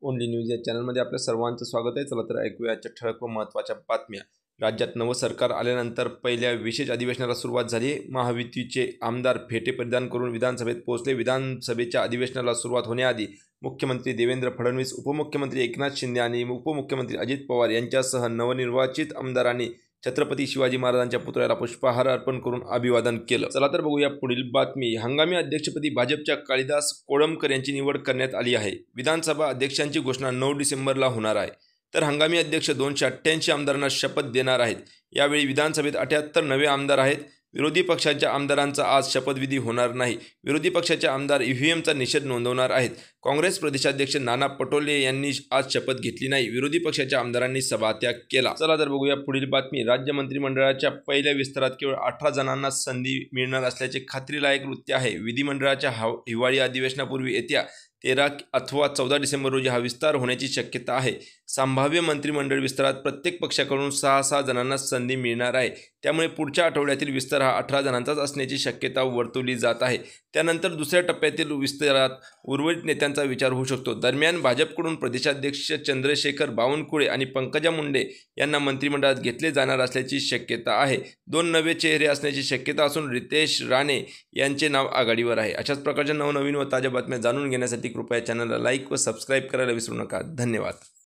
Only news या चॅनलमध्ये आपल्या सर्वांचं स्वागत आहे। चला तर ऐकूया आजच्या ठळक व महत्त्वाच्या बातम्या। राज्यात नवं सरकार आल्यानंतर पहिल्या विशेष अधिवेशनाला सुरुवात झाली। महायुतीचे आमदार फेटे परिधान करून विधानसभेत पोहोचले। विधानसभेच्या अधिवेशनाला सुरुवात होण्याआधी मुख्यमंत्री देवेंद्र फडणवीस, उपमुख्यमंत्री एकनाथ शिंदे आणि उपमुख्यमंत्री अजित पवार यांच्यासह नवनिर्वाचित आमदारांनी छत्रपती शिवाजी महाराजांच्या पुतळ्याला पुष्पहार अर्पण करून अभिवादन केलं। चला तर बघूया पुढील बातमी। हंगामी अध्यक्षपदी भाजपच्या कालिदास कोळंबकर यांची निवड करण्यात आली आहे। विधानसभा अध्यक्षांची घोषणा 9 डिसेंबरला होणार आहे। तर हंगामी अध्यक्ष 288 आमदारांना शपथ देणार आहेत। यावेळी विधानसभेत 78 नवे आमदार आहेत। विरोधी पक्षाच्या आमदारांचा आज शपथविधी होणार नाही। विरोधी पक्षाचे आमदार ईव्हीएमचा निषेध नोंदवणार आहेत। काँग्रेस प्रदेशाध्यक्ष नाना पटोले यांनी आज शपथ घेतली नाही। विरोधी पक्षाच्या आमदारांनी सभात्याग केला। चला तर बघूया पुढील बातमी। राज्य मंत्रिमंडळाच्या पहिल्या विस्तारात केवळ 18 जणांना संधी मिळणार असल्याचे खात्रीलायक वृत्त आहे। विधिमंडळाच्या हिवाळी अधिवेशनापूर्वी येत्या 13 अथवा 14 डिसेंबर रोजी हा विस्तार होण्याची शक्यता आहे। संभाव्य मंत्रिमंडळ विस्तारात प्रत्येक पक्षाकडून 6 जणांना संधी मिळणार आहे। त्यामुळे पुढच्या आठवड्यातील विस्तार हा 18 जणांचाच असण्याची शक्यता वर्तवली जात आहे। त्यानंतर दुसऱ्या टप्प्यातील विस्तारात उर्वरित नेत्यांचा विचार होऊ शकतो। दरम्यान भाजपकडून प्रदेशाध्यक्ष चंद्रशेखर बावनकुळे आणि पंकजा मुंडे यांना मंत्रिमंडळात घेतले जाणार असल्याची शक्यता आहे। 2 नवे चेहरे असण्याची शक्यता असून रितेश राणे यांचे नाव आघाडीवर आहे। अशाच प्रकारच्या नवनवीन व ताज्या बातम्या जाणून घेण्यासाठी कृपया चॅनलला लाईक व सबस्क्राईब करायला विसरू नका। धन्यवाद।